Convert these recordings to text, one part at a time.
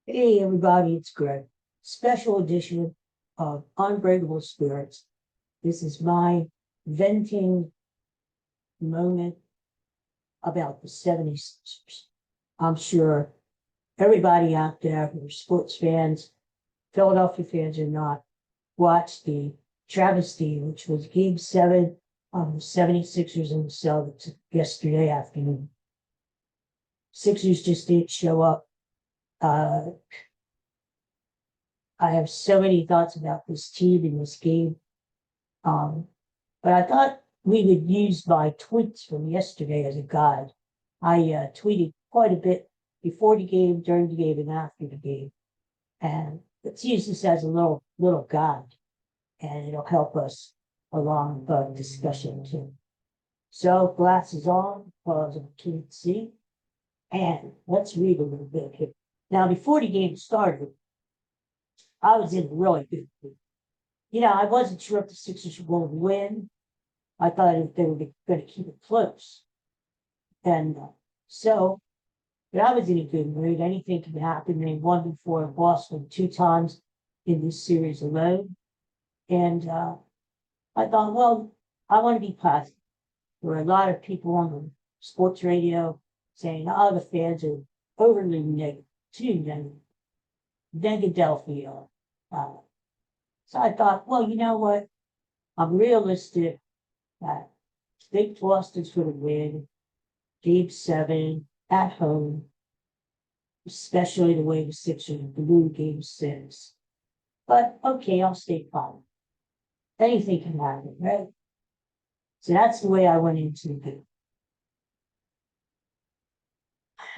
Hey everybody, it's Greg. Special edition of Unbreakable Spirits. This is my venting moment about the 76ers. I'm sure everybody out there who are sports fans, Philadelphia fans or not, watched the travesty, which was game 7 of the 76ers in the Celtics yesterday afternoon. Sixers just didn't show up. I have so many thoughts about this team in this game. But I thought we would use my tweets from yesterday as a guide. I tweeted quite a bit before the game, during the game, and after the game. And let's use this as a little guide, and it'll help us along the discussion too. So glasses on, because I can't see. And let's read a little bit here. Now, before the game started, I was in really good mood. I wasn't sure if the Sixers were going to win. I thought if they were going to keep it close. And but I was in a good mood. Anything can happen. They won before Boston 2 times in this series alone. And I thought, well, I want to be positive. There were a lot of people on the sports radio saying, oh, the fans are overly negative, too negative. Negadelphia. So I thought, well, you know what? I'm realistic. I think Boston's going to win game 7 at home, especially the way the Sixers blew game 6. But okay, I'll stay calm. Anything can happen, right? So that's the way I went into the game.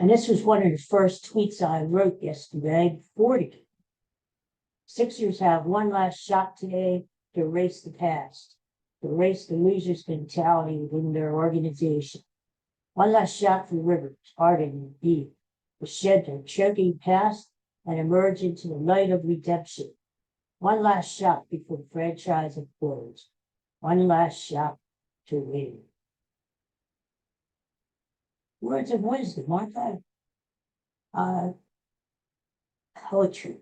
And this was one of the first tweets I wrote yesterday before the game. Sixers have one last shot today to erase the past, to erase the losers' mentality within their organization. One last shot for Rivers, Harden, and Embiid to shed their choking past and emerge into the light of redemption. One last shot before the franchise implodes. One last shot to win. Words of wisdom, aren't they? Poetry.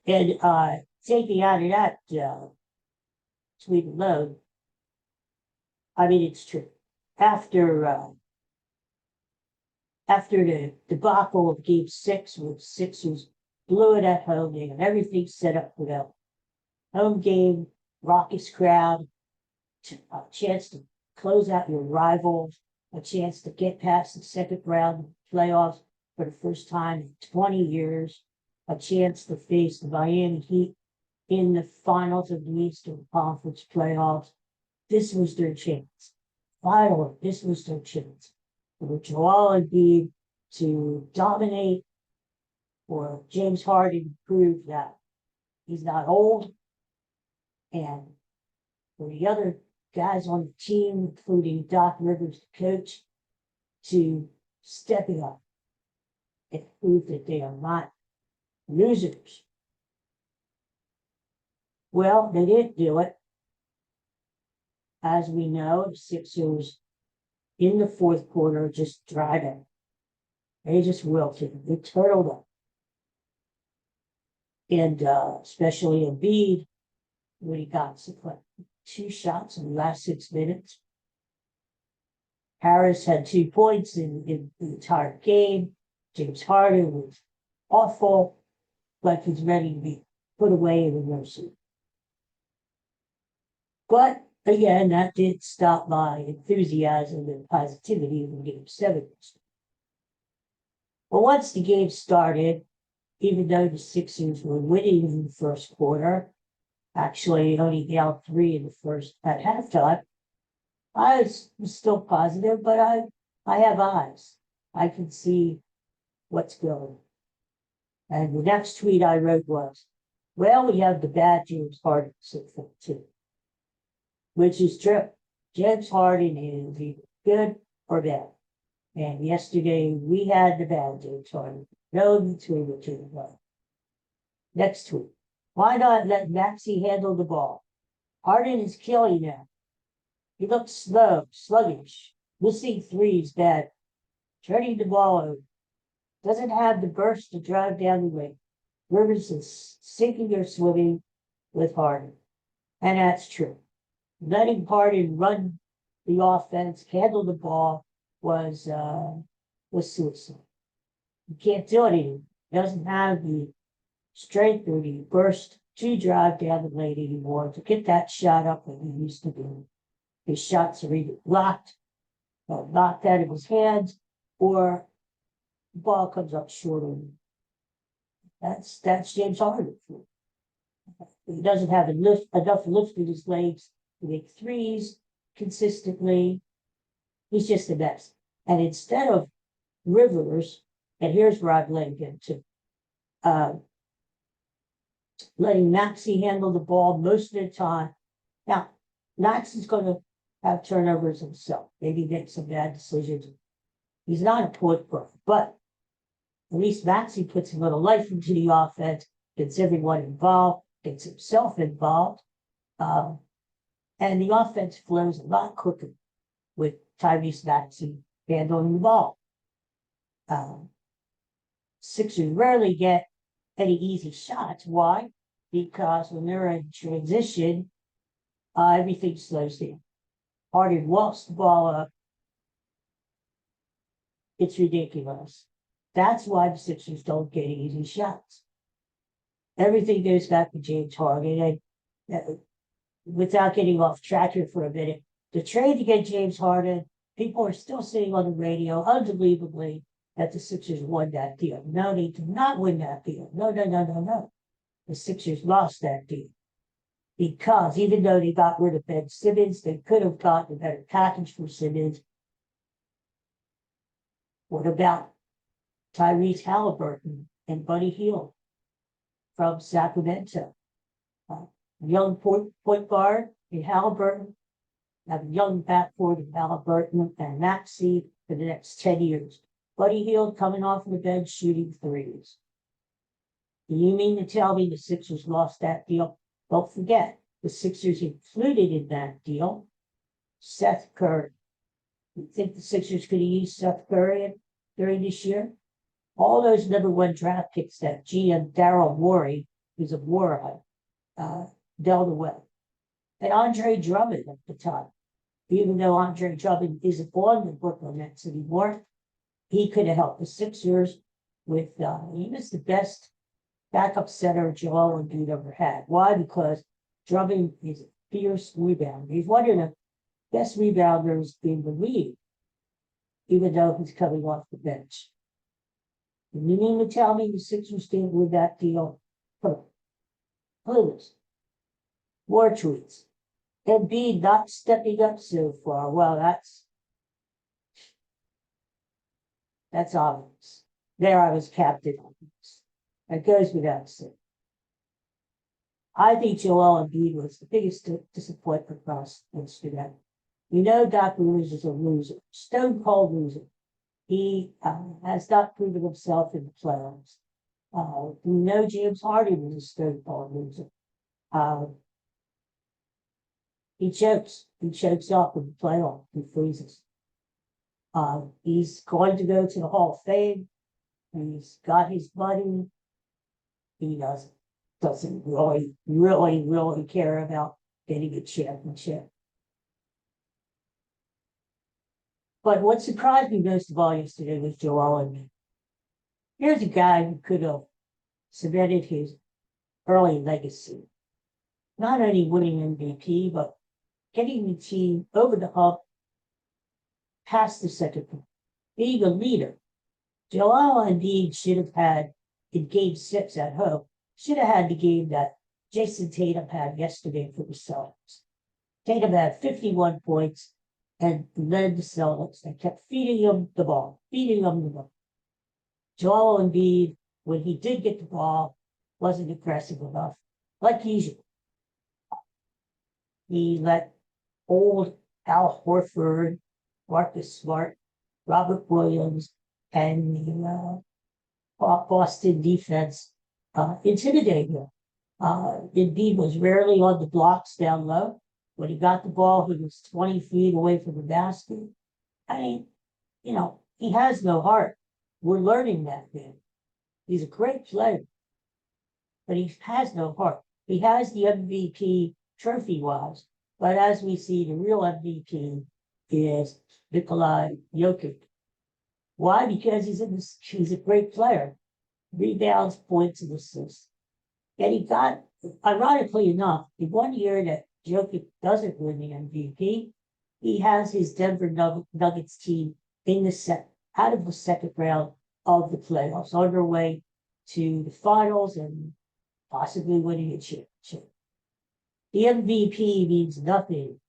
And taking out of that tweet alone, I mean, it's true. After the debacle of game 6, where the Sixers blew it at home, they had everything set up for them. Home game, raucous crowd, a chance to close out your rivals, a chance to get past the second round of playoffs for the first time in 20 years, a chance to face the Miami Heat in the finals of the Eastern Conference playoffs. This was their chance. Finally, this was their chance for Joel Embiid to dominate, for James Harden to prove that he's not old, and for the other guys on the team, including Doc Rivers, the coach, to step it up and prove that they are not losers. Well, they didn't do it. As we know, the Sixers in the fourth quarter just dried out. They just wilted. They turtled up. And especially Embiid, when he got 2 shots in the last 6 minutes. Harris had 2 points in the entire game. James Harden was awful, like he's ready to be put away in the nursery. But again, that didn't stop my enthusiasm and positivity in game 7. But once the game started, even though the Sixers were winning in the first quarter, actually only down 3 in the first at halftime, I was still positive, but I have eyes. I can see what's going. And the next tweet I wrote was, well, we have the bad James Harden too, which is true. James Harden is either good or bad. And yesterday we had the bad James Harden. No between the two. Next tweet. Why not let Maxey handle the ball? Harden is killing now. He looks slow, sluggish, missing threes bad. turning the ball over. Doesn't have the burst to drive down the lane. Rivers is sinking or swimming with Harden. And that's true. Letting Harden run the offense, handle the ball was suicide. You can't do it anymore. He doesn't have the strength or the burst to drive down the lane anymore to get that shot up that he used to do. His shots are either blocked, or knocked out of his hands, or the ball comes up short of him. That's James Harden. He doesn't have enough lift in his legs to make threes consistently. He's just a mess. And instead of Rivers, and here's where I'd let him to, letting Maxey handle the ball most of the time. Now, Maxey's going to have turnovers himself, maybe make some bad decisions. He's not a point guard, but at least Maxey puts a little life into the offense, gets everyone involved, gets himself involved, and the offense flows a lot quicker with Tyrese Maxey handling the ball. Sixers rarely get any easy shots. Why? Because when they're in transition, everything slows down. Harden walks the ball up. It's ridiculous. That's why the Sixers don't get easy shots. Everything goes back to James Harden. And without getting off track here for a minute, the trade to get James Harden, people are still saying on the radio, unbelievably, that the Sixers won that deal. No, they did not win that deal. No. The Sixers lost that deal. Because even though they got rid of Ben Simmons, they could have gotten a better package for Simmons. What about Tyrese Halliburton and Buddy Hield from Sacramento? Young point guard in Halliburton, have a young backcourt in Halliburton and Maxey for the next 10 years. Buddy Hield coming off the bench shooting threes. Do you mean to tell me the Sixers lost that deal? Don't forget, the Sixers included in that deal Seth Curry. You think the Sixers could have used Seth Curry during this year? All those number one draft picks that GM Daryl Morey, who's a warhead, dealt away. And Andre Drummond at the time, even though Andre Drummond isn't on the Brooklyn Nets anymore, he could have helped the Sixers with, he was the best backup center Joel Embiid ever had. Why? Because Drummond is a fierce rebounder. He's one of the best rebounders in the league, even though he's coming off the bench. And you mean to tell me the Sixers didn't win that deal? Clueless. More tweets. Embiid not stepping up so far. Well, that's obvious. There I was captain on this. That goes without saying. I think Joel Embiid was the biggest disappointment for us yesterday. You know Doc Rivers is a loser, stone cold loser. He has not proven himself in the playoffs. We know James Harden was a stone cold loser. He chokes. He chokes up in the playoff. He freezes. He's going to go to the Hall of Fame. He's got his money. He doesn't really care about getting a championship. But what surprised me most of all yesterday was Joel Embiid. Here's a guy who could have cemented his early legacy. Not only winning MVP, but getting the team over the hump, past the second point, being a leader. Joel Embiid should have had, in Game 6 at home, should have had the game that Jason Tatum had yesterday for the Celtics. Tatum had 51 points and led the Celtics and kept feeding him the ball. Joel Embiid, when he did get the ball, wasn't aggressive enough, like usual. He let old Al Horford, Marcus Smart, Robert Williams, and the Boston defense intimidate him. Embiid was rarely on the blocks down low. When he got the ball, he was 20 feet away from the basket. I mean, he has no heart. We're learning that now. He's a great player, but he has no heart. He has the MVP trophy-wise, but as we see, the real MVP is Nikolai Jokic. Why? Because he's a great player. Rebounds, points, and assists. And he got, ironically enough, the 1 year that Jokic doesn't win the MVP, he has his Denver Nuggets team in the out of the second round of the playoffs, on their way to the finals and possibly winning a championship. The MVP means nothing.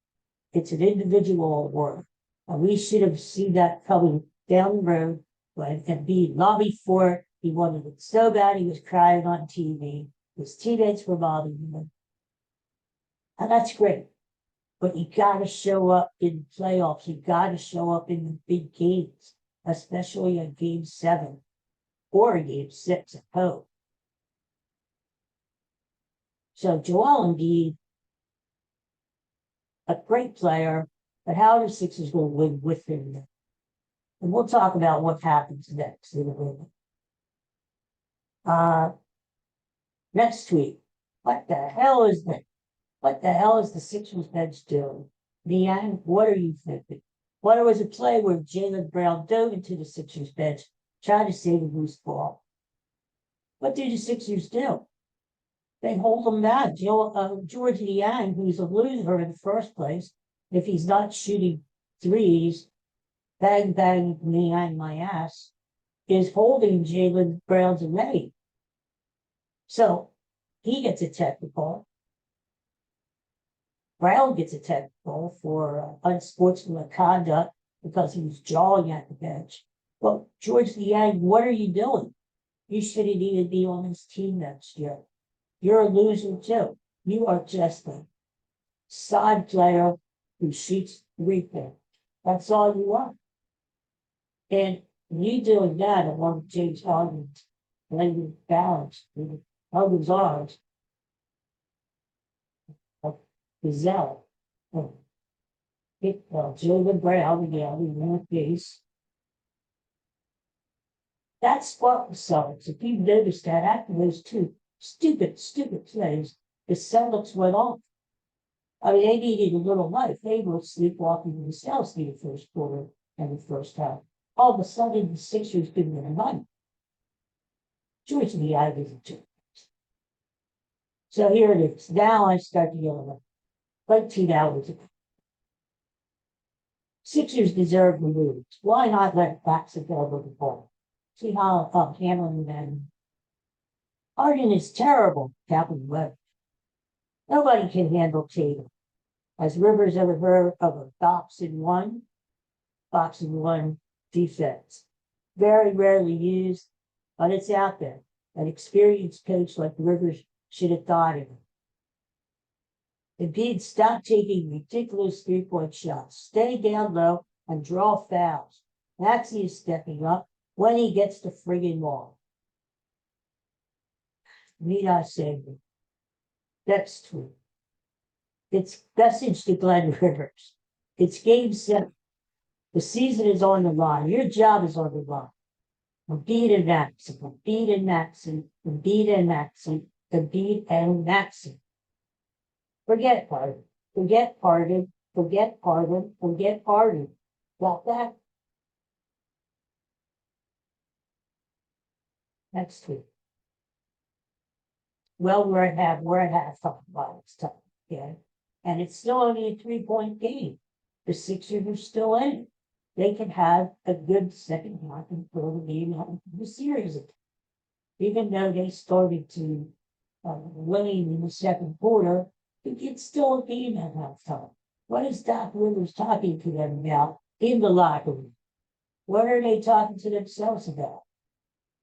It's an individual award. And we should have seen that coming down the road when Embiid lobbied for it. He wanted it so bad he was crying on TV. His teammates were mobbing him. And that's great. But you got to show up in playoffs. You got to show up in the big games, especially in Game 7 or Game 6 at home. So Joel Embiid, a great player, but how are the Sixers going to win with him? And we'll talk about what happens next in a minute. Next tweet. What the hell is the Sixers bench doing? Niang, what are you thinking? Well, there was a play where Jaylen Brown dove into the Sixers bench, trying to save a loose ball. What do the Sixers do? They hold him back. George Niang, who's a loser in the first place, if he's not shooting threes, bang, bang, Niang, my ass, is holding Jaylen Brown's away. So he gets a technical. Brown gets a technical for unsportsmanlike conduct because he was jawing at the bench. Well, George Niang, what are you doing? You shouldn't even be on this team next year. You're a loser too. You are just a side player who shoots three-point. That's all you are. And you doing that along with James Harden, playing balance, Harden's arms, Gazelle, Jaylen Brown again in one piece. That's what the Celtics. If you noticed that after those two stupid plays, the Celtics went off. I mean, they needed a little life. They were sleepwalking themselves through the first quarter and the first half. All of a sudden, the Sixers didn't win a night. George and the Ivys and two. So here it is. Now I start to yell at 13 hours ago. Sixers deserve the lose. Why not let backs available the ball? See how handling them. Harden is terrible, Captain Webb. Nobody can handle Tatum. Has Rivers ever heard of a box and one defense? Very rarely used, but it's out there. An experienced coach like Rivers should have thought of it. Embiid, stop taking ridiculous three-point shots. Stay down low and draw fouls. Maxey is stepping up when he gets the friggin' ball. Need I say it? Next tweet. It's message to Glenn Rivers. It's Game 7. The season is on the line. Your job is on the line. Embiid and Maxey, Embiid and Maxey, Embiid and Maxey, Embiid and Maxey. Forget Harden. Forget Harden. Forget Harden. Forget Harden. Got that? Next week. Well, we're at halftime by this time, okay? And it's still only a 3-point game. The Sixers are still in it. They can have a good second half and throw the game out of the series. Even though they started to winning in the second quarter, it's still a game at halftime. What is Doc Rivers talking to them about in the locker room? What are they talking to themselves about?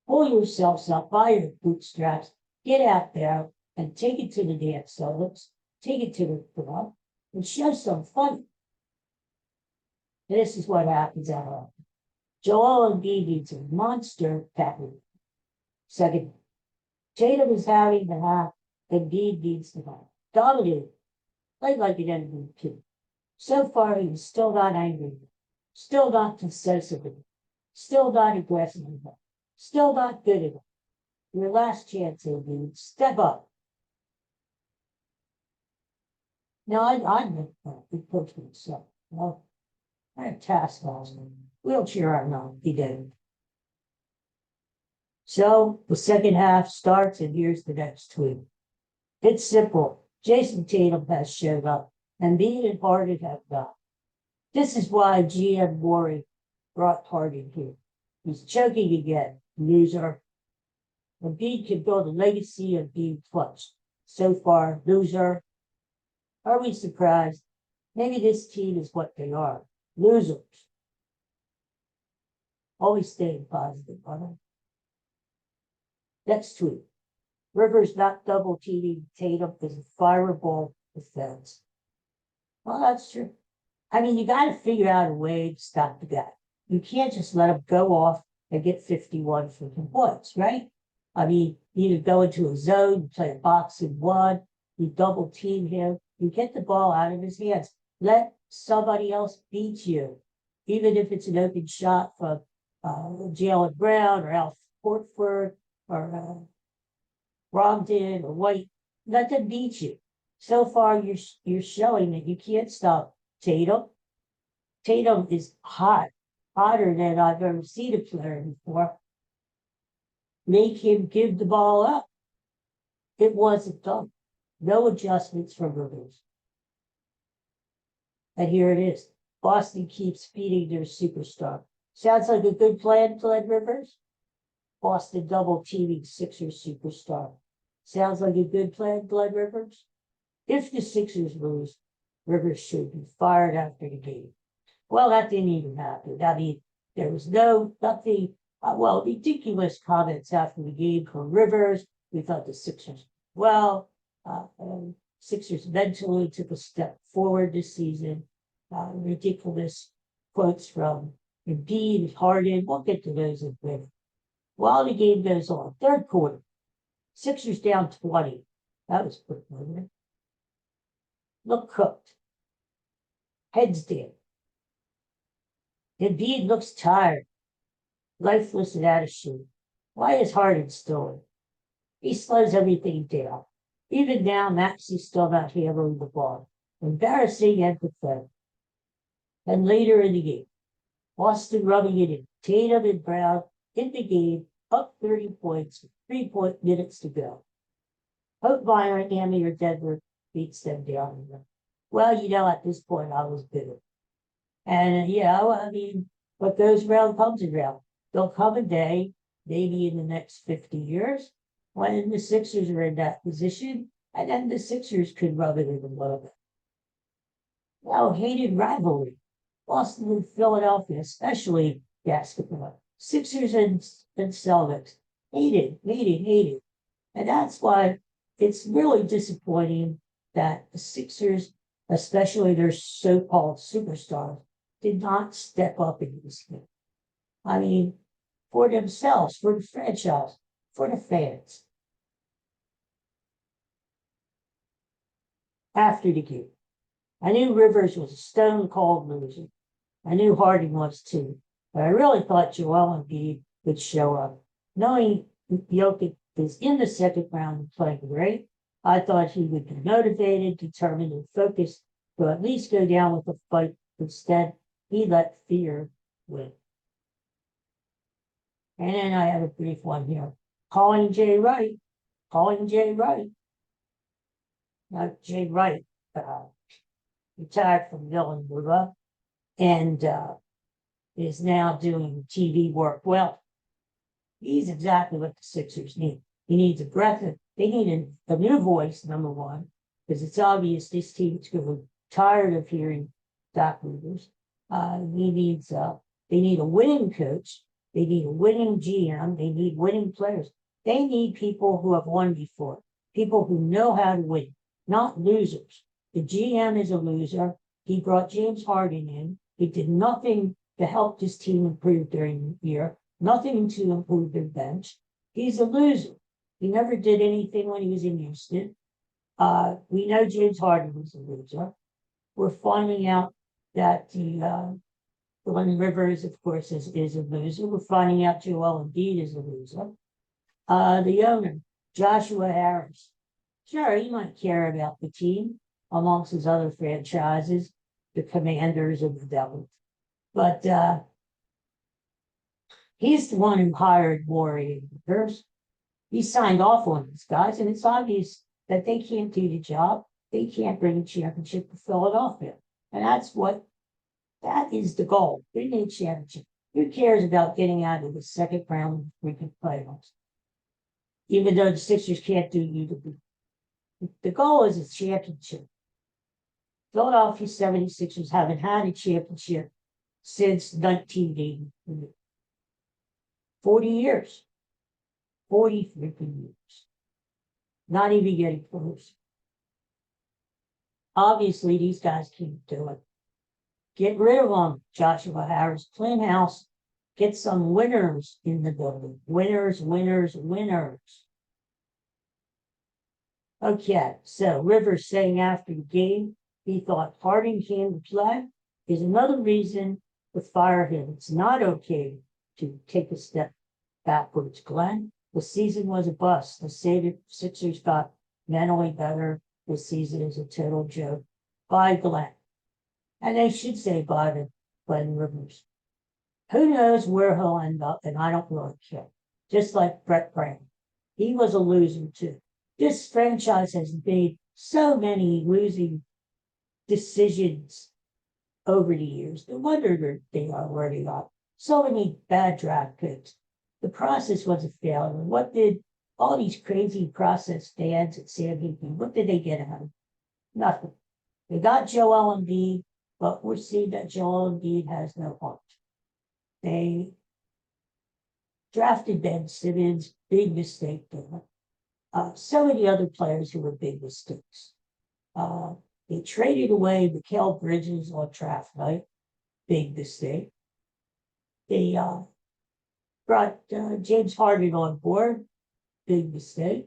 Pull yourselves up by your bootstraps, get out there and take it to the dance solos, take it to the club, and show some fun. This is what happens out of Joel Embiid needs a monster tackle. Second, Tatum is having the half, Embiid needs the half. Dominated, played like an MVP. So far, he's still not angry, still not decisive. Still not aggressive enough. Still not good enough. Your last chance, AB. Step up. No, I'm a good coach myself. Well, I have taskmasters. Wheelchair or not, he did. So the second half starts, and here's the next tweet. It's simple. Jason Tatum has showed up, and Embiid and Harden have not. This is why GM Morey brought Harden here. He's choking again, loser. Embiid can build a legacy of being clutch. So far, loser. Are we surprised? Maybe this team is what they are. Losers. Always staying positive, brother. Next tweet. Rivers not double teaming Tatum is a fireable defense. Well, that's true. I mean, you got to figure out a way to stop the guy. You can't just let him go off and get 51 freaking points, right? I mean, you either go into a zone, you play a box and one, you double team him, you get the ball out of his hands. Let somebody else beat you, even if it's an open shot from Jaylen Brown or Al Horford or Brogdon or White. Let them beat you. So far, you're showing that you can't stop Tatum. Tatum is hot, hotter than I've ever seen a player before. Make him give the ball up. It wasn't done. No adjustments from Rivers. And here it is. Boston keeps feeding their superstar. Sounds like a good plan, Glenn Rivers. Boston double teaming Sixers superstar. Sounds like a good plan, Glenn Rivers. If the Sixers lose, Rivers should be fired after the game. Well, that didn't even happen. I mean, there was nothing, ridiculous comments after the game from Rivers. We thought the Sixers, Sixers mentally took a step forward this season. Ridiculous quotes from Embiid, Harden. We'll get to those in a minute. While the game goes on, third quarter, Sixers down 20. That was quick, wasn't it? Look cooked. Heads down. Embiid looks tired, lifeless and out of shape. Why is Harden still in? He slows everything down. Even now, Maxey's still not handling the ball. Embarrassing and pathetic. And later in the game, Boston rubbing it in. Tatum and Brown in the game, up 30 points, 3 minutes to go. Hope Miami or Denver beats them down. Well, at this point, I was bitter. And I mean, what goes around comes around. There'll come a day, maybe in the next 50 years, when the Sixers are in that position, and then the Sixers could rub it in a little bit. Well, hated rivalry. Boston and Philadelphia, especially basketball. Sixers and Celtics. Hated. And that's why it's really disappointing that the Sixers, especially their so-called superstars, did not step up in this game. I mean, for themselves, for the franchise, for the fans. After the game, I knew Rivers was a stone-cold loser. I knew Harden was too. But I really thought Joel Embiid would show up. Knowing Jokic is in the second round and playing great, I thought he would be motivated, determined, and focused to at least go down with the fight. Instead, he let fear win. And then I have a brief one here. Calling Jay Wright. Now, Jay Wright retired from Villanova and is now doing TV work. Well, he's exactly what the Sixers need. He needs a breath. They need a new voice, number one, because it's obvious this team is going to be tired of hearing Doc Rivers. They need a winning coach. They need a winning GM. They need winning players. They need people who have won before, people who know how to win, not losers. The GM is a loser. He brought James Harden in. He did nothing to help this team improve during the year, nothing to improve their bench. He's a loser. He never did anything when he was in Houston. We know James Harden was a loser. We're finding out that the Glenn Rivers, of course, is a loser. We're finding out Joel Embiid is a loser. The owner, Joshua Harris. Sure, he might care about the team amongst his other franchises, the Commanders and the Devils. But he's the one who hired Warrior Rivers. He signed off on these guys, and it's obvious that they can't do the job. They can't bring a championship to Philadelphia. And that is the goal. Bring a championship. Who cares about getting out of the second round of freaking playoffs? Even though the Sixers can't do either. The goal is a championship. Philadelphia 76ers haven't had a championship since 1980. 40 years. 40 freaking years. Not even getting close. Obviously, these guys can't do it. Get rid of them, Joshua Harris. Clean house. Get some winners in the building. Winners, winners, winners. Okay, so Rivers saying after the game, he thought Harden came to play is another reason to fire him. It's not okay to take a step backwards, Glenn. The season was a bust. The Sixers got mentally better. This season is a total joke. Bye, Glenn. And they should say bye to Glenn Rivers. Who knows where he'll end up, and I don't really care. Just like Brett Brown. He was a loser, too. This franchise has made so many losing decisions over the years. No wonder they are where they are. So many bad draft picks. The process was a failure. What did all these crazy process fans at San Diego, what did they get out of it? Nothing. They got Joel Embiid, but we're seeing that Joel Embiid has no heart. They drafted Ben Simmons, big mistake there. So many other players who were big mistakes. They traded away Mikal Bridges on draft night, big mistake. They brought James Harden on board, big mistake.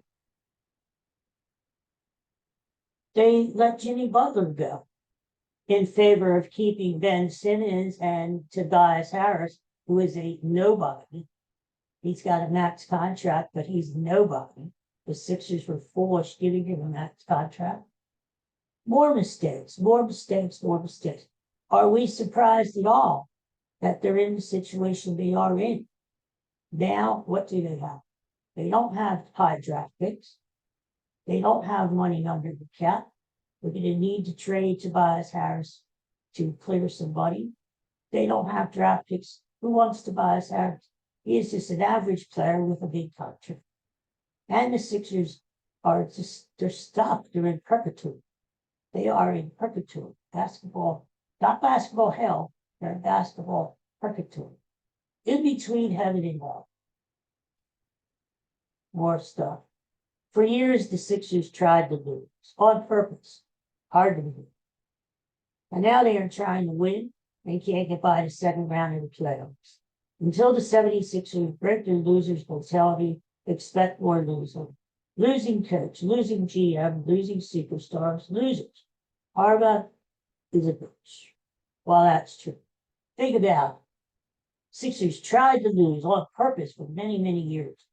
They let Jimmy Butler go in favor of keeping Ben Simmons and Tobias Harris, who is a nobody. He's got a max contract, but he's nobody. The Sixers were foolish giving him a max contract. More mistakes, more mistakes, more mistakes. Are we surprised at all that they're in the situation they are in? Now, what do they have? They don't have high draft picks. They don't have money under the cap. We're going to need to trade Tobias Harris to clear some money. They don't have draft picks. Who wants Tobias Harris? He is just an average player with a big contract. And the Sixers are just, they're stuck. They're in perpetuity. They are in perpetuity. Basketball, not basketball hell, they're in basketball perpetuity. In between heaven and hell. More stuff. For years, the Sixers tried to lose on purpose. Hard to lose. And now they are trying to win and can't get by the second round of the playoffs. Until the 76ers break their losers' mentality, expect more losing. Losing coach, losing GM, losing superstars, losers. Harbaugh is a bitch. Well, that's true. Think about it. Sixers tried to lose on purpose for many, many years.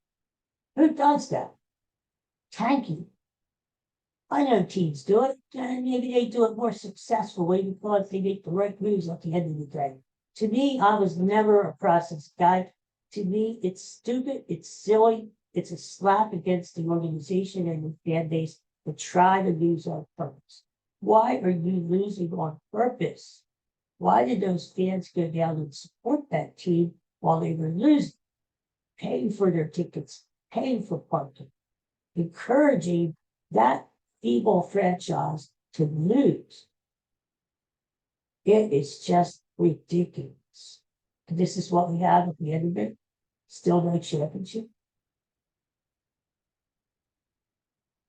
Who does that? Tanking. I know teams do it, and maybe they do it more successfully because they make the right moves at the end of the day. To me, I was never a process guy. To me, it's stupid, it's silly, it's a slap against the organization and the fan base to try to lose on purpose. Why are you losing on purpose? Why did those fans go down and support that team while they were losing? Paying for their tickets, paying for parking, encouraging that feeble franchise to lose. It is just ridiculous. And this is what we have at the end of it. Still no championship.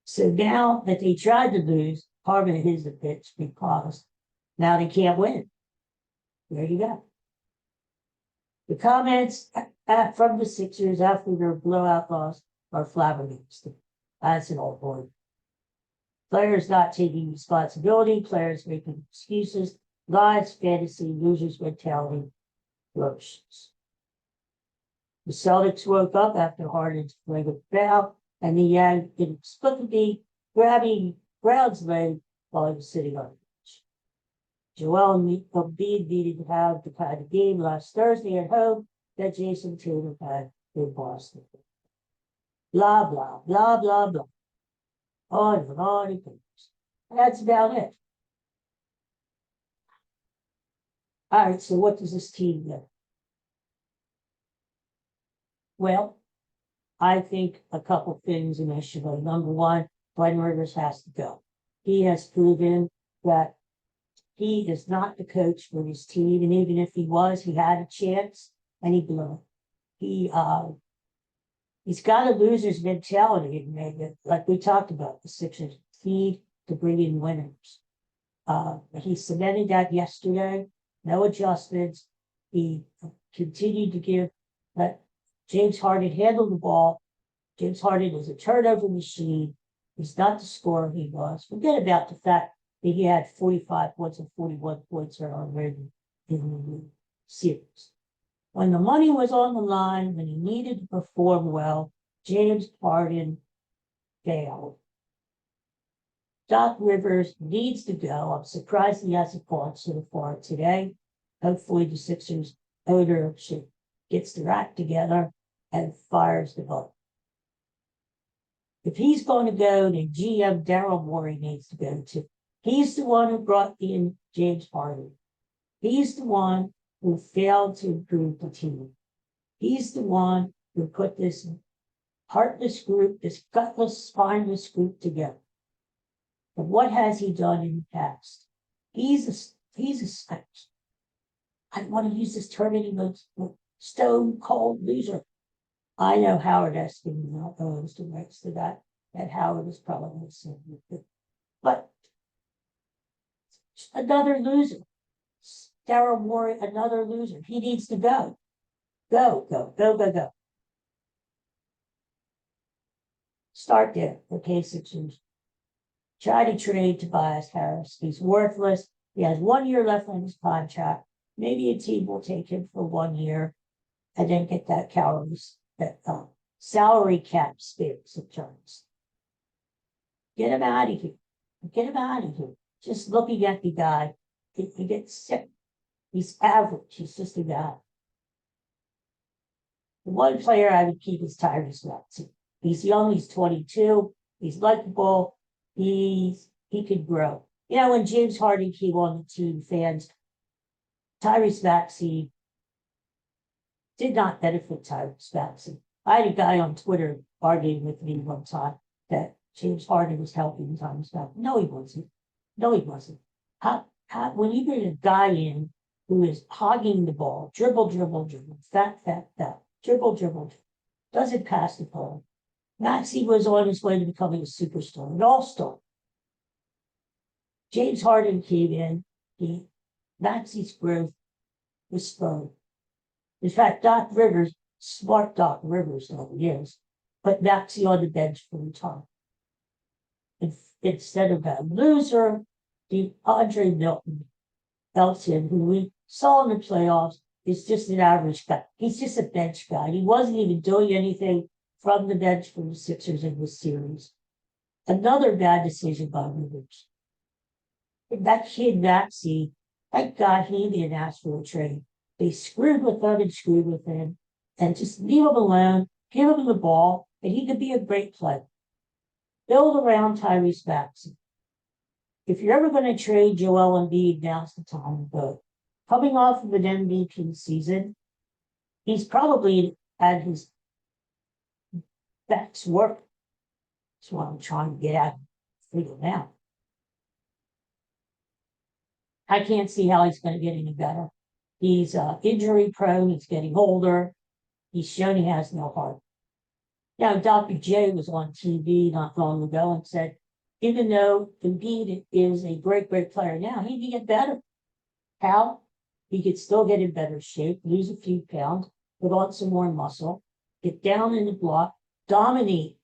So now that they tried to lose, Harbaugh is a bitch because now they can't win. There you go. The comments from the Sixers after their blowout loss are flabbergasted. That's an old boy. Players not taking responsibility, players making excuses, lies, fantasy, losers mentality. atrocious. The Celtics woke up after Harden's flagrant foul, and the Yang inexplicably grabbing Brown's leg while he was sitting on the bench. Joel Embiid needed to have the kind of game last Thursday at home that Jason Tatum had in Boston. Blah, blah, blah, blah, blah. On and on it goes. That's about it. All right, so what does this team do? Well, I think a couple things initially. Number one, Glenn Rivers has to go. He has proven that he is not the coach for his team, and even if he was, he had a chance and he blew it. He's got a loser's mentality, and made it, like we talked about, the Sixers feed to bring in winners. He cemented that yesterday. No adjustments. He continued to give that James Harden handle the ball. James Harden is a turnover machine. He's not the scorer he was. Forget about the fact that he had 45 points and 41 points already in the series. When the money was on the line, when he needed to perform well, James Harden failed. Doc Rivers needs to go. I'm surprised he hasn't gone so far today. Hopefully the Sixers ownership gets their act together and fires the vote. If he's going to go, then GM Daryl Morey needs to go too. He's the one who brought in James Harden. He's the one who failed to improve the team. He's the one who put this heartless group, this gutless, spineless group together. But what has he done in the past? He's a I want to use this term anymore, stone cold loser. I know Howard Eskin owes the rights to that, and Howard is probably saying it. But another loser. Daryl Morey, another loser. He needs to go. Go. Start there, okay, Sixers. Try to trade Tobias Harris. He's worthless. He has 1 year left on his contract. Maybe a team will take him for 1 year and then get that salary cap space in terms. Get him out of here. Just looking at the guy, he gets sick. He's average. He's just a guy. The one player I would keep is Tyrese Maxey. He's young. He's 22. He's likable. He could grow. You know, when James Harden came on the team, fans, Tyrese Maxey did not benefit Tyrese Maxey. I had a guy on Twitter arguing with me one time that James Harden was helping Tyrese Maxey. No, he wasn't. When you bring a guy in who is hogging the ball, dribble, fat, dribble, doesn't pass the ball. Maxey was on his way to becoming a superstar, an all-star. James Harden came in, Maxey's growth was slow. In fact, smart Doc Rivers, he is, put Maxey on the bench for the time. Instead of that loser, the Andre Elton, who we saw in the playoffs, is just an average guy. He's just a bench guy. He wasn't even doing anything from the bench for the Sixers in this series. Another bad decision by Rivers. That kid Maxey, thank God he didn't ask for a trade. They screwed with him and just leave him alone, give him the ball, and he could be a great player. Build around Tyrese Maxey. If you're ever going to trade Joel Embiid, now's the time to go. Coming off of an MVP season, he's probably at his best work. That's what I'm trying to get at, figure out. I can't see how he's going to get any better. He's injury prone. He's getting older. He's shown he has no heart. Now, Dr. J was on TV not long ago and said, even though Embiid is a great player now, he can get better. How? He could still get in better shape, lose a few pounds, put on some more muscle, get down in the block, dominate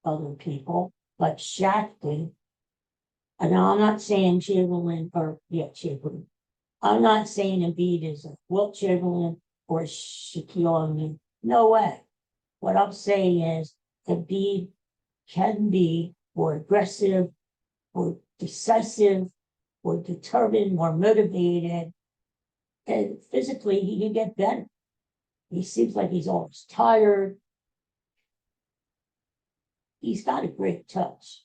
other people like Shaq did. And I'm not saying Chamberlain. I'm not saying Embiid is a Wilt Chamberlain or Shaquille O'Neal. No way. What I'm saying is Embiid can be more aggressive, more decisive, more determined, more motivated, and physically he can get better. He seems like he's always tired. He's got a great touch.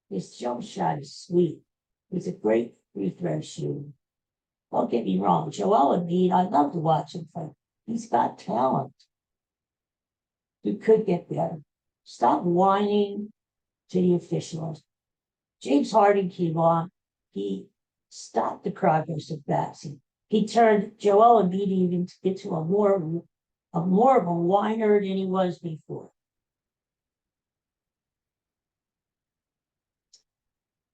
His jump shot is sweet. He's a great free throw shooter. Don't get me wrong, Joel Embiid, I love to watch him play. He's got talent. He could get better. Stop whining to the officials. James Harden came on. He stopped the progress of Baxi. He turned Joel Embiid into a more of a whiner than he was before.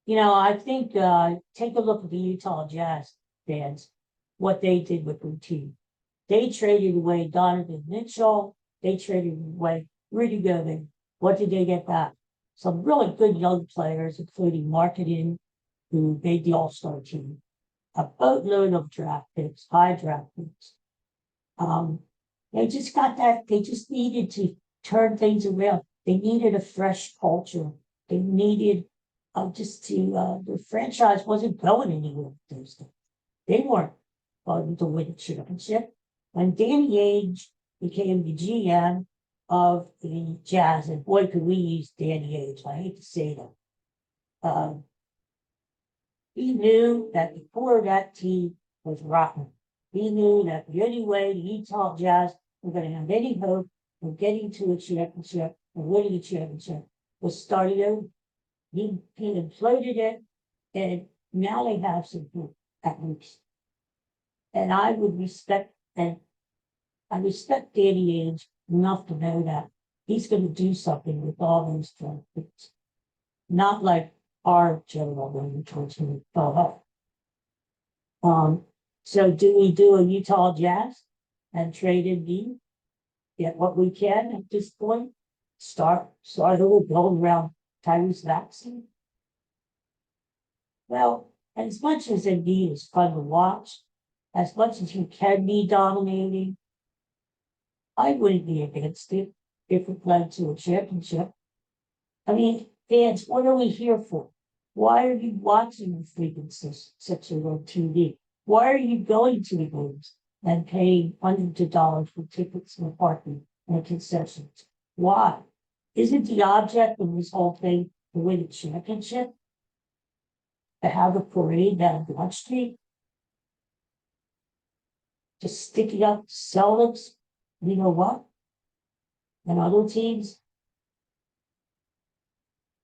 I think take a look at the Utah Jazz fans, what they did with their team. They traded away Donovan Mitchell. They traded away Rudy Gobert. What did they get back? Some really good young players, including Marketing, who made the All-Star team. A boatload of draft picks, high draft picks. They just got that. They just needed to turn things around. They needed a fresh culture. They needed the franchise wasn't going anywhere with those things. They weren't going to win a championship. When Danny Ainge became the GM of the Jazz, and boy, could we use Danny Ainge. I hate to say that. He knew that the core of that team was rotten. He knew that the only way the Utah Jazz were going to have any hope of getting to a championship and winning a championship was starting over. He imploded it, and now they have some hope, at least. And I respect Danny Ainge enough to know that he's going to do something with all those things. Not like our general manager, which we fell off. So do we do a Utah Jazz and trade Embiid? Get what we can at this point. Start a little build around Tyrese Maxey. Well, as much as Embiid is fun to watch, as much as he can be dominating, I wouldn't be against it if it led to a championship. I mean, fans, what are we here for? Why are you watching the freaking Sixers on TV? Why are you going to the games and paying hundreds of dollars for tickets and parking and concessions? Why? Isn't the object of this whole thing to win a championship? To have a parade down Broad Street? To stick it up Celtics? You know what? And other teams?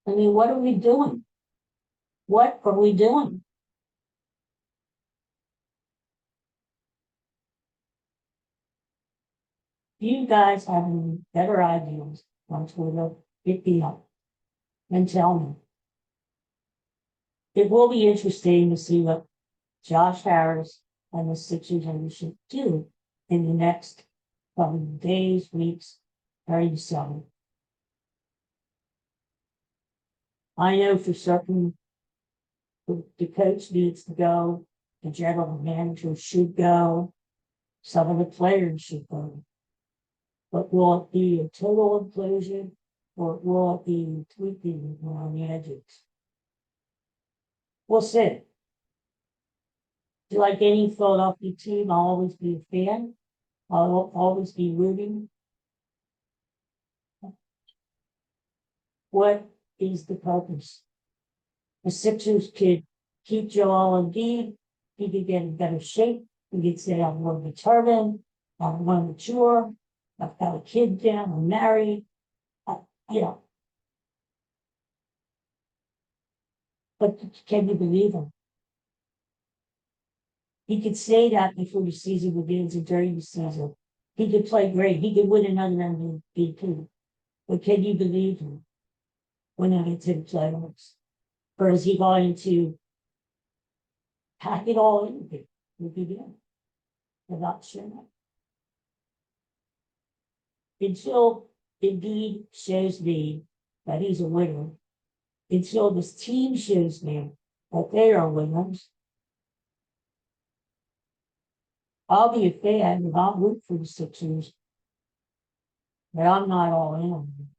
I mean, what are we doing? What are we doing? If you guys have any better ideas on Twitter, hit me up and tell me. It will be interesting to see what Josh Harris and the Sixers ownership do in the next coming days, weeks, or in summer. I know for certain the coach needs to go, the general manager should go, some of the players should go. But will it be a total implosion, or will it be tweaking on the edges? We'll see. Like any Philadelphia team, I'll always be a fan. I'll always be rooting. What is the purpose? The Sixers could keep Joel Embiid. He could get in better shape. He could say, I'm more determined. I'm more mature. I've got a kid now. I'm married. You know. But can you believe him? He could say that before the season begins and during the season. He could play great. He could win another MVP. But can you believe him when I get to the playoffs? Or is he going to pack it all in there? I'm not sure. Until Embiid shows me that he's a winner, until this team shows me that they are winners, I'll be a fan and I'll root for the Sixers, but I'm not all in on them.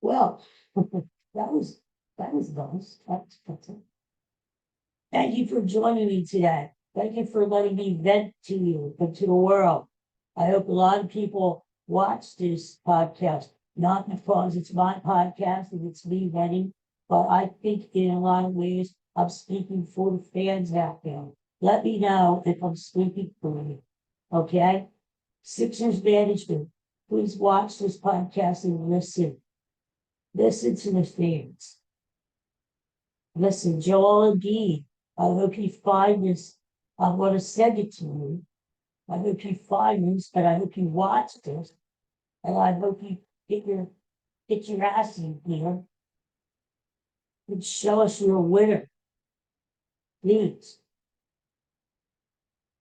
Well, that was nice. That's it. Thank you for joining me today. Thank you for letting me vent to you and to the world. I hope a lot of people watch this podcast, not because it's my podcast and it's me venting, but I think in a lot of ways I'm speaking for the fans out there. Let me know if I'm speaking for you. Okay? Sixers management, please watch this podcast and listen. Listen to the fans. Listen, Joel Embiid, I hope you find this. I want to send it to you. I hope you find this, and I hope you watch this, and I hope you get your ass in here and show us you're a winner. Please.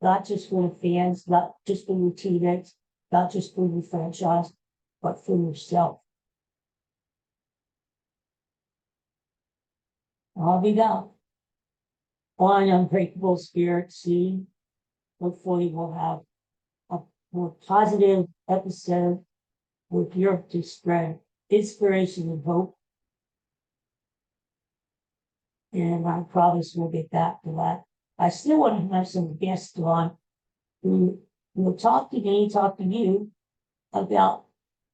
Not just for the fans, not just for your teammates, not just for your franchise, but for yourself. I'll be back on Unbreakable Spirit soon. Hopefully we'll have a more positive episode with your to spread inspiration and hope. And I promise we'll get back to that. I still want to have some guests on who will talk to me, talk to you about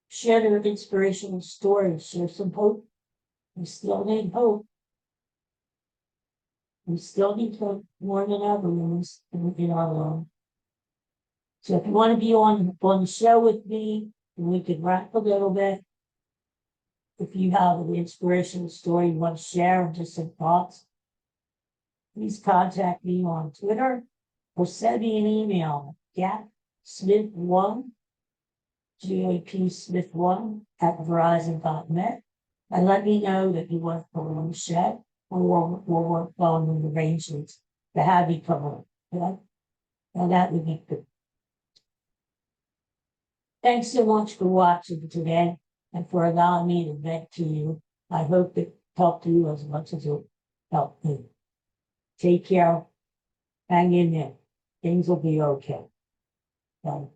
share their inspirational stories, share some hope. We still need hope. We still need hope more than ever in our life. So if you want to be on the show with me, and we could rap a little bit. If you have an inspirational story you want to share, or just some thoughts, please contact me on Twitter or send me an email. GapSmith1, GAPSmith1 at Verizon.net. And let me know that you want to come on the show, or we'll work on the arrangements to have you come on. Okay? And that would be good. Thanks so much for watching today and for allowing me to vent to you. I hope it helped you as much as it helped me. Take care. Hang in there. Things will be okay. Bye.